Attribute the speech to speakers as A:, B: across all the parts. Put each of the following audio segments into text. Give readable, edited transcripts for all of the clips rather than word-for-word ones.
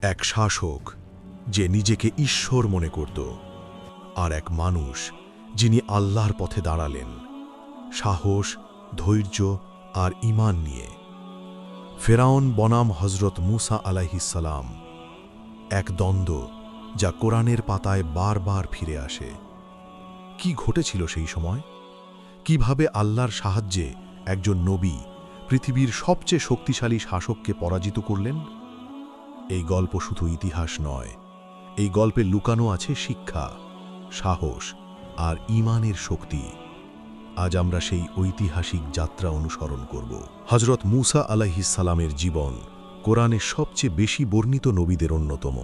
A: এক শাসক যে নিজেকে ঈশ্বর মনে করত, আর এক মানুষ যিনি আল্লাহর পথে দাঁড়ালেন সাহস, ধৈর্য আর ঈমান নিয়ে। ফেরাউন বনাম হজরত মুসা আলাইহিসসালাম, এক দ্বন্দ্ব যা কোরআনের পাতায় বারবার ফিরে আসে। কি ঘটেছিল সেই সময়? কিভাবে আল্লাহর সাহায্যে একজন নবী পৃথিবীর সবচেয়ে শক্তিশালী শাসককে পরাজিত করলেন? এই গল্প শুধু ইতিহাস নয়, এই গল্পে লুকানো আছে শিক্ষা, সাহস আর ঈমানের শক্তি। আজ আমরা সেই ঐতিহাসিক যাত্রা অনুসরণ করব। হজরত মুসা আলাইহিসসালামের জীবন কোরআনের সবচেয়ে বেশি বর্ণিত নবীদের অন্যতম,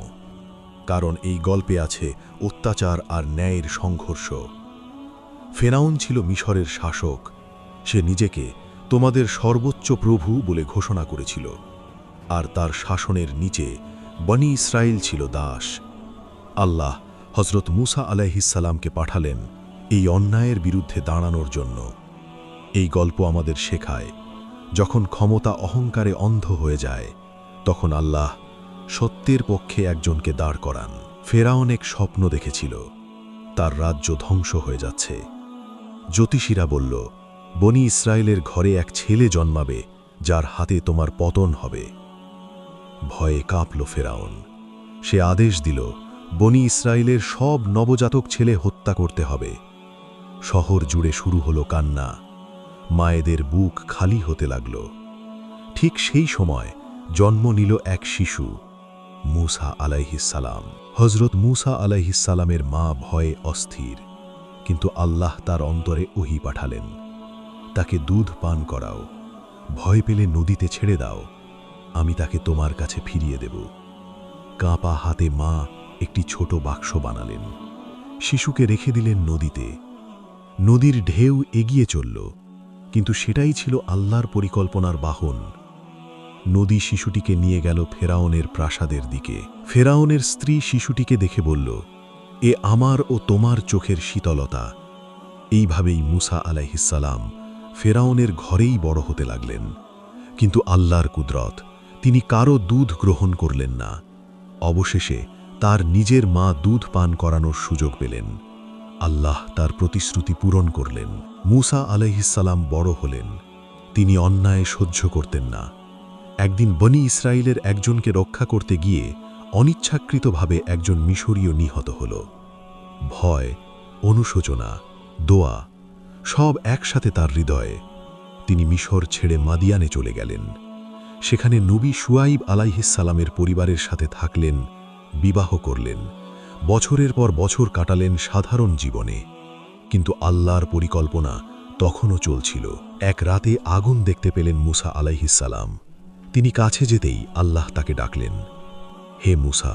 A: কারণ এই গল্পে আছে অত্যাচার আর ন্যায়ের সংঘর্ষ। ফেরাউন ছিল মিশরের শাসক। সে নিজেকে তোমাদের সর্বোচ্চ প্রভু বলে ঘোষণা করেছিল, আর তার শাসনের নিচে বনি ইসরায়েল ছিল দাস। আল্লাহ হজরত মুসা আলাইহিসসালামকে পাঠালেন এই অন্যায়ের বিরুদ্ধে দাঁড়ানোর জন্য। এই গল্প আমাদের শেখায়, যখন ক্ষমতা অহংকারে অন্ধ হয়ে যায়, তখন আল্লাহ সত্যের পক্ষে একজনকে দাঁড় করান। ফেরাউন এক স্বপ্ন দেখেছিল, তার রাজ্য ধ্বংস হয়ে যাচ্ছে। জ্যোতিষীরা বলল, বনি ইসরায়েলের ঘরে এক ছেলে জন্মাবে যার হাতে তোমার পতন হবে। ভয়ে কাঁপল ফেরাউন। সে আদেশ দিল, বনি ইসরায়েলের সব নবজাতক ছেলে হত্যা করতে হবে। শহর জুড়ে শুরু হলো কান্না, মায়েদের বুক খালি হতে লাগল। ঠিক সেই সময় জন্ম নিল এক শিশু, মুসা আলাইহিসসালাম। হজরত মুসা আলাইহিসসালামের মা ভয়ে অস্থির, কিন্তু আল্লাহ তার অন্তরে ওহী পাঠালেন, তাকে দুধ পান করাও, ভয় পেলে নদীতে ছেড়ে দাও, আমি তাকে তোমার কাছে ফিরিয়ে দেব। কাঁপা হাতে মা একটি ছোট বাক্স বানালেন, শিশুকে রেখে দিলেন নদীতে। নদীর ঢেউ এগিয়ে চলল, কিন্তু সেটাই ছিল আল্লাহর পরিকল্পনার বাহন। নদী শিশুটিকে নিয়ে গেল ফেরাউনের প্রাসাদের দিকে। ফেরাউনের স্ত্রী শিশুটিকে দেখে বলল, এ আমার ও তোমার চোখের শীতলতা। এইভাবেই মুসা আলাইহিসসালাম ফেরাউনের ঘরেই বড় হতে লাগলেন। কিন্তু আল্লাহর কুদরত, তিনি কারো দুধ গ্রহণ করলেন না। অবশেষে তার নিজের মা দুধ পান করানোর সুযোগ পেলেন। আল্লাহ তার প্রতিশ্রুতি পূরণ করলেন। মুসা আলাইহিসসালাম বড় হলেন। তিনি অন্যায় সহ্য করতেন না। একদিন বনি ইসরায়েলের একজনকে রক্ষা করতে গিয়ে অনিচ্ছাকৃতভাবে একজন মিশরীয় নিহত হল। ভয়, অনুশোচনা, দোয়া সব একসাথে তার হৃদয়ে। তিনি মিশর ছেড়ে মাদিয়ানে চলে গেলেন। সেখানে নবী শুআইব আলাইহিসসালামের পরিবারের সাথে থাকলেন, বিবাহ করলেন, বছরের পর বছর কাটালেন সাধারণ জীবনে। কিন্তু আল্লাহর পরিকল্পনা তখনও চলছিল। এক রাতে আগুন দেখতে পেলেন মুসা আলাইহিসসালাম। তিনি কাছে যেতেই আল্লাহ তাকে ডাকলেন, হে মুসা,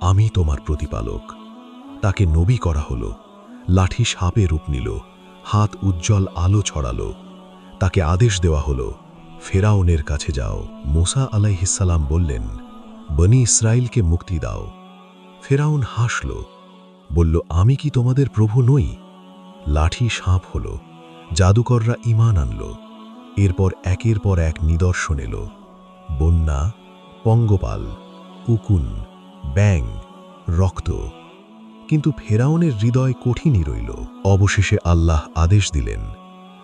A: আমি তোমার প্রতিপালক। তাকে নবী করা হল, লাঠি সাপে রূপ নিল, হাত উজ্জ্বল আলো ছড়ালো। তাকে আদেশ দেওয়া হল, ফেরাউনের কাছে যাও। মুসা আলাইহিসসালাম বললেন, বনি ইসরায়েলকে মুক্তি দাও। ফেরাউন হাসল, বলল, আমি কি তোমাদের প্রভু নই? লাঠি সাপ হল, জাদুকররা ঈমান আনল। এরপর একের পর এক নিদর্শন এলো, বন্যা, পঙ্গপাল, উকুন, ব্যাঙ, রক্ত। কিন্তু ফেরাউনের হৃদয় কঠিনই রইল। অবশেষে আল্লাহ আদেশ দিলেন,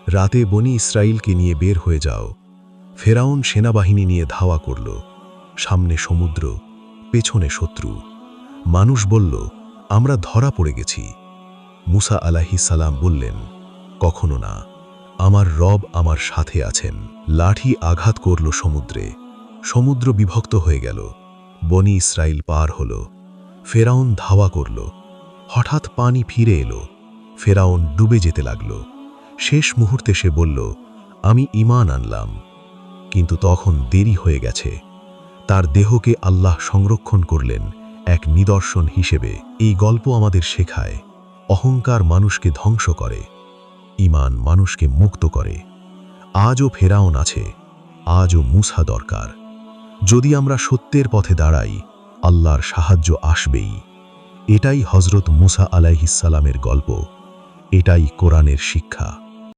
A: রাতে বনি ইসরায়েলকে নিয়ে বের হয়ে যাও। ফেরাউন সেনাবাহিনী নিয়ে ধাওয়া করল। সামনে সমুদ্র, পেছনে শত্রু। মানুষ বলল, আমরা ধরা পড়ে গেছি। মুসা আলাইহিসসালাম বললেন, কখনো না, আমার রব আমার সাথে আছেন। লাঠি আঘাত করল সমুদ্রে। সমুদ্র বিভক্ত হয়ে গেল। বনি ইসরায়েল পার হল। ফেরাউন ধাওয়া করল। হঠাৎ পানি ফিরে এলো। ফেরাউন ডুবে যেতে লাগল। শেষ মুহূর্তে সে বলল, আমি ঈমান আনলাম। কিন্তু তখন দেরি হয়ে গেছে। তার দেহকে আল্লাহ সংরক্ষণ করলেন এক নিদর্শন হিসেবে। এই গল্প আমাদের শেখায়, অহংকার মানুষকে ধ্বংস করে, ঈমান মানুষকে মুক্ত করে। আজও ফেরাউন আছে, আজও মুসা দরকার। যদি আমরা সত্যের পথে দাঁড়াই, আল্লাহর সাহায্য আসবেই। এটাই হজরত মুসা আলাইহিসসালামের গল্প, এটাই কোরআনের শিক্ষা।